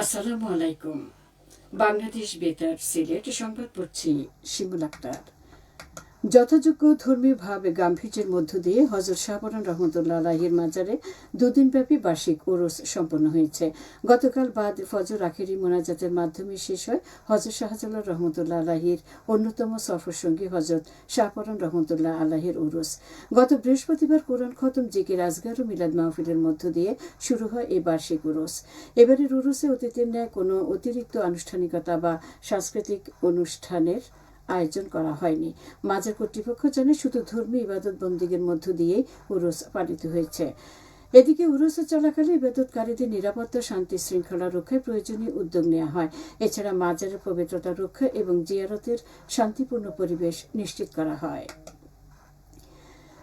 আসসালামু আলাইকুম। বাংলাদেশ বেতার সিলেট সংবাদ পড়ছি শিমুল আক্তার। যথাযোগ্য ধর্মীয়ভাবে গাম্ভীর্যের মধ্য দিয়ে হযরত শাহপরান রহমতুল্লাহ আলাহির মাজারে দুদিনব্যাপী বার্ষিক ওরস সম্পন্ন হয়েছে। গতকাল বাদ ফজর আখেরি মোনাজাতের মাধ্যমে শেষ হয় হযরত শাহজালাল রহমতুল্লাহ আলাহির অন্যতম সফরসঙ্গী হযরত শাহপরান রহমতুল্লাহ আলাহির ওরস। গত বৃহস্পতিবার কোরআন খতম, জিকির আজগার ও মিলাদ মাহফিলের মধ্য দিয়ে শুরু হয় এই বার্ষিক ওরস। এবারের ওরসে অতীতের ন্যায় কোনো অতিরিক্ত আনুষ্ঠানিকতা বা সাংস্কৃতিক অনুষ্ঠানের আয়োজন করা হয়নি। মাজার কর্তৃপক্ষ জানায় শুধু ধর্মীয় ইবাদত বন্দিগের মধ্য দিয়েই উরুস পালিত হয়েছে। এদিকে উরুসে চলাকালে ইবাদতকারীদের নিরাপত্তা, শান্তি শৃঙ্খলা রক্ষায় প্রয়োজনীয় উদ্যোগ নেওয়া হয়। এছাড়া মাজারের পবিত্রতা রক্ষা এবং জিয়ারতের শান্তিপূর্ণ পরিবেশ নিশ্চিত করা হয়।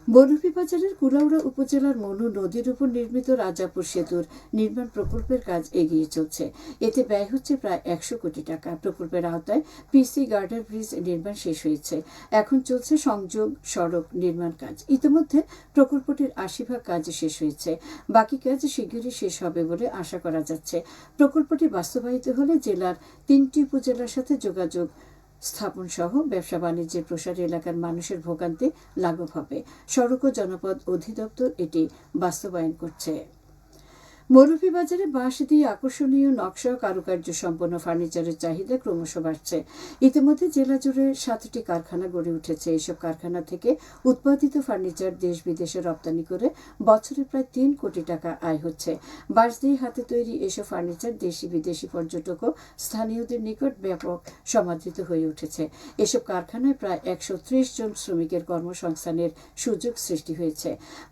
মৌলভীবাজারের কুলাউড়া উপজেলার মনু নদীর উপর নির্মিত রাজাপুর সেতুর নির্মাণ প্রকল্পের কাজ এগিয়ে চলছে। এতে ব্যয় হচ্ছে প্রায় 100 কোটি টাকা। প্রকল্পের আওতায় পিসি গার্ডার ব্রিজ নির্মাণ শেষ হয়েছে। এখন চলছে সংযোগ সড়ক নির্মাণ কাজ। ইতিমধ্যে প্রকল্পটির 80% কাজ শেষ হয়েছে। বাকি কাজ শিগগিরই শেষ হবে বলে আশা করা যাচ্ছে। প্রকল্পটি বাস্তবায়িত হলে জেলার 3টি উপজেলার সাথে যোগাযোগ স্থাপন সহ ব্যবসা বাণিজ্যের প্রসার এলাকার মানুষের ভোগান্তি লাঘব হবে। সড়ক ও জনপদ অধিদপ্তর এটি বাস্তবায়ন করছে। মৌলভীবাজারে বাঁশ দিয়ে আকর্ষণীয় নকশা ও কারুকার্য সম্পন্ন ফার্নিচারের চাহিদা ক্রমশ বাড়ছে। ইতিমধ্যে জেলা জুড়ে 7টি কারখানা গড়ে উঠেছে। এসব কারখানা থেকে উৎপাদিত ফার্নিচার দেশ বিদেশে রপ্তানি করে বছরে প্রায় 3 কোটি টাকা আয় হচ্ছে। বাঁশ দিয়ে হাতে তৈরি এসব ফার্নিচার দেশি বিদেশি পর্যটক ও স্থানীয়দের নিকট ব্যাপক সমাদৃত হয়ে উঠেছে। এসব কারখানায় প্রায় 130 জন শ্রমিকের কর্মসংস্থানের সুযোগ সৃষ্টি হয়েছে।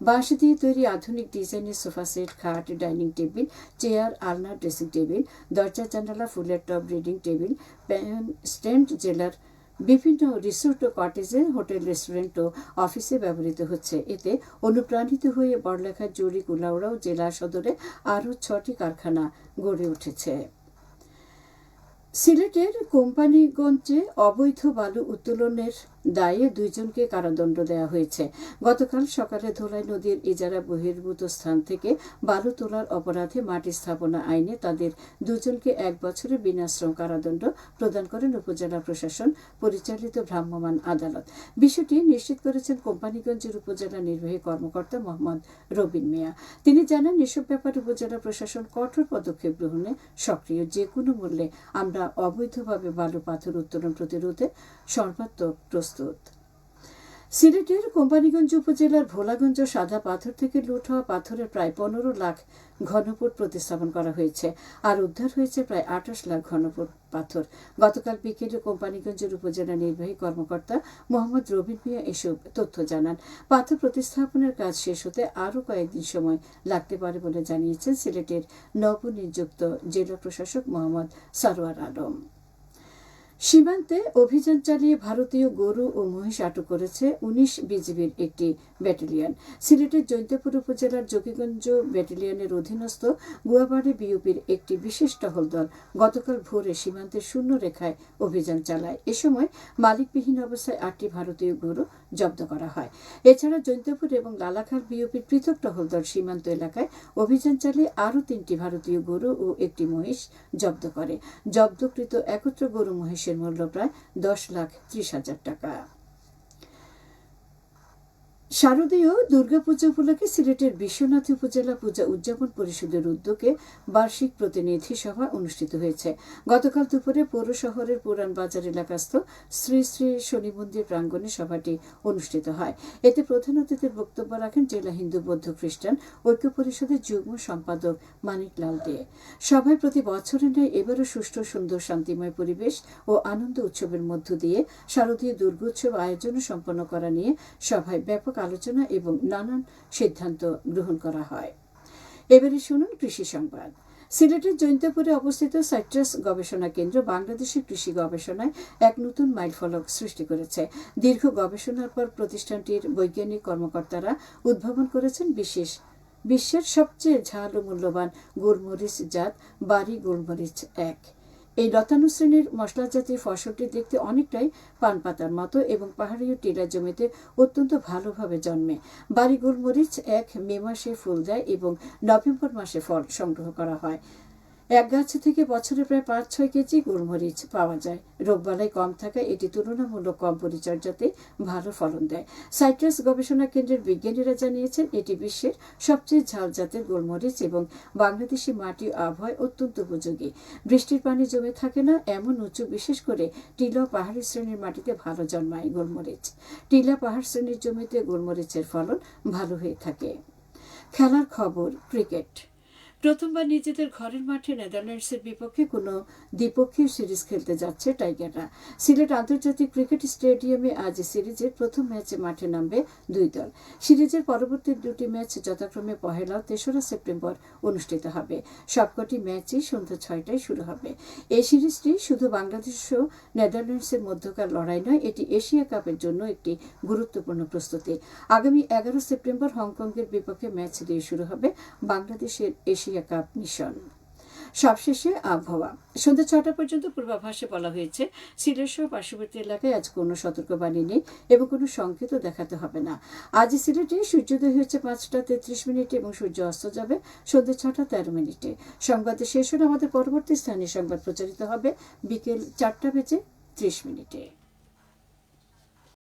বাঁশ দিয়ে তৈরি আধুনিক ডিজাইনের সোফা সেট, খাট, ডাইনিং টেবিল, চেয়ার, আলনা, ড্রেসিং টেবিল, দরজা জানালা, ফুলের টব, রিডিং টেবিল, প্যান স্ট্যান্ড জেলার বিভিন্ন রিসোর্ট ও কটেজে, হোটেল, রেস্টুরেন্ট ও অফিসে ব্যবহৃত হচ্ছে। এতে অনুপ্রাণিত হয়ে বড়লেখা, জুড়ি, কুলাউড়া ও জেলা সদরে আরও 6টি কারখানা গড়ে উঠেছে। সিলেটের কোম্পানিগঞ্জে অবৈধ বালু উত্তোলনের দায়ে 2 জনকে কারাদণ্ড দেওয়া হয়েছে। গতকাল সকালে ধোলাই নদীর ইজারা বহির্ভূত স্থান থেকে বালু তোলার অপরাধে মাটি স্থাপনা আইনে তাদের 2 জনকে 1 বছরের বিনাশ্রম কারাদণ্ড প্রদান করেন উপজেলা প্রশাসন পরিচালিত ভ্রাম্যমাণ আদালত। বিষয়টি নিশ্চিত করেছেন কোম্পানিগঞ্জের উপজেলা নির্বাহী কর্মকর্তা মোহাম্মদ রবিন মিয়া। তিনি জানান, এসব ব্যাপারে উপজেলা প্রশাসন কঠোর পদক্ষেপ গ্রহণে সক্রিয়। যে কোনো মূল্যে আমরা অবৈধভাবে বালু পাথর উত্তোলন প্রতিরোধে সর্বাত্মক প্রস্তুত। সিলেটের কোম্পানিগঞ্জ উপজেলার ভোলাগঞ্জ সাদা পাথর থেকে লুট হওয়া পাথরের প্রায় 15 লাখ ঘনফুট প্রতিস্থাপন করা হয়েছে। আর উদ্ধার হয়েছে প্রায় 28 লাখ ঘনফুট পাথর। গতকাল বিকেলে কোম্পানিগঞ্জের উপজেলা নির্বাহী কর্মকর্তা মোহাম্মদ রবিন মিয়া এসব তথ্য জানান। পাথর প্রতিস্থাপনের কাজ শেষ হতে আরও কয়েকদিন সময় লাগতে পারে বলে জানিয়েছেন সিলেটের নবনিযুক্ত জেলা প্রশাসক মোহাম্মদ সরওয়ার আলম। সীমান্তে অভিযান চালিয়ে ভারতীয় গরু ও মহিষ আটক করেছে 19 বিজিবির একটি ব্যাটালিয়ন। সিলেটের জৈন্তাপুর উপজেলার যোগীগঞ্জ ব্যাটালিয়নের অধীনস্থ গুয়াবাড়ি বিউপির একটি বিশেষ টহল দল গতকাল ভোরে সীমান্তের শূন্য রেখায় অভিযান চালায়। এ সময় মালিকবিহীন অবস্থায় 8টি ভারতীয় গরু জব্দ করা হয়। এছাড়া জৈন্তাপুর এবং লালাখাল বিউপির পৃথক টহল দল সীমান্ত এলাকায় অভিযান চালিয়ে আরও 3টি ভারতীয় গরু ও একটি মহিষ জব্দ করে। জব্দকৃত একত্র গরু মহিষের মূল্য প্রায় 10,30,000 টাকা। শারদীয় দুর্গাপূজা উপলক্ষে সিলেটের বিশ্বনাথ উপজেলা পূজা উদযাপন পরিষদের উদ্যোগে বার্ষিক প্রতিনিধি সভা অনুষ্ঠিত হয়েছে। গতকাল দুপুরে পৌর শহরের পুরান বাজার এলাকাস্থ শ্রী শ্রী শনি মন্দির প্রাঙ্গণে সভাটি অনুষ্ঠিত হয়। এতে প্রধান অতিথির বক্তব্য রাখেন জেলা হিন্দু বৌদ্ধ খ্রিস্টান ঐক্য পরিষদের যুগ্ম সম্পাদক মানিক লাল দে। সভায় প্রতি বছরের ন্যায় এবারও সুষ্ঠু, সুন্দর, শান্তিময় পরিবেশ ও আনন্দ উৎসবের মধ্য দিয়ে শারদীয় দুর্গোৎসব আয়োজন সম্পন্ন করা নিয়ে সভায় ব্যাপক আলোচনা এবং নানান সিদ্ধান্ত গ্রহণ করা হয়। এবারে শুনুন কৃষি সংবাদ। সিলেটের জৈন্তাপুরে অবস্থিত সাইট্রাস গবেষণা কেন্দ্র বাংলাদেশের কৃষি গবেষণায় এক নতুন মাইলফলক সৃষ্টি করেছে। দীর্ঘ গবেষণার পর প্রতিষ্ঠানটির বৈজ্ঞানিক কর্মকর্তারা উদ্ভাবন করেছেন বিশ্বের সবচেয়ে ঝাল ও মূল্যবান গোলমরিচ জাত বাড়ি গোলমরিচ 1। এই লতানো শ্রেণীর মশলা জাতীয় ফসলটি দেখতে অনেকটাই পান পাতার মতো এবং পাহাড়ীয় টিলা জমিতে অত্যন্ত ভালোভাবে জন্মে। বাড়ি গোলমরিচ 1 মে মাসে ফুল দেয় এবং নভেম্বর মাসে ফল সংগ্রহ করা হয়। এক গাছ থেকে বছরে প্রায় 5-6 কেজি গোলমরিচ পাওয়া যায়। রোগবালাই কম থাকায় এটি তুলনামূলক কম পরিচর্যাতে ভালো ফলন দেয়। সাইট্রাস গবেষণা কেন্দ্রের বিজ্ঞানীরা জানিয়েছেন এটি বিশ্বের সবচেয়ে ঝাল জাতের গোলমরিচ এবং বাংলাদেশি মাটি ও আবহাওয়ায় অত্যন্ত উপযোগী। বৃষ্টির পানি জমে থাকে না এমন উঁচু, বিশেষ করে টিলা পাহাড়ি শ্রেণীর মাটিতে ভালো জন্মায় গোলমরিচ। টিলা পাহাড় শ্রেণীর জমিতে গোলমরিচের ফলন ভালো হয়ে থাকে। খেলার খবর, ক্রিকেট। প্রথমবার নিজেদের ঘরের মাঠে নেদারল্যান্ডসের বিপক্ষে কোনো দ্বিপক্ষীয় সিরিজ খেলতে যাচ্ছে টাইগাররা। সিলেট আন্তর্জাতিক ক্রিকেট স্টেডিয়ামে আজ সিরিজের প্রথম ম্যাচে মাঠে নামবে দুই দল। সিরিজের পরবর্তী দুটি ম্যাচ যথাক্রমে 1 ও 3 সেপ্টেম্বর অনুষ্ঠিত হবে। সবকটি ম্যাচই সন্ধ্যা 6টায় শুরু হবে। এই সিরিজটি শুধু বাংলাদেশ ও নেদারল্যান্ডসের মধ্যকার লড়াই নয়, এটি এশিয়া কাপের জন্য একটি গুরুত্বপূর্ণ প্রস্তুতি। আগামী 11 সেপ্টেম্বর হংকংয়ের বিপক্ষে ম্যাচ দিয়ে শুরু হবে বাংলাদেশের এশিয়া কাপ মিশন। সবশেষে আবহাওয়া। সন্ধ্যা 6টা পর্যন্ত পূর্বাভাসে বলা হয়েছে সিলেট সহ পার্শ্ববর্তী এলাকায় আজ কোনো সতর্কবাণী নেই এবং কোনো সংকেতও দেখাতে হবে না। আজ সিলেটে সূর্যোদয় হয়েছে 5টা 33 মিনিটে এবং সূর্য অস্ত যাবে সন্ধ্যা 6টা 13 মিনিটে। সংবাদ শেষ হলে আমাদের পরবর্তী স্থানীয় সংবাদ প্রচারিত হবে বিকেল 4টা বেজে 30 মিনিটে।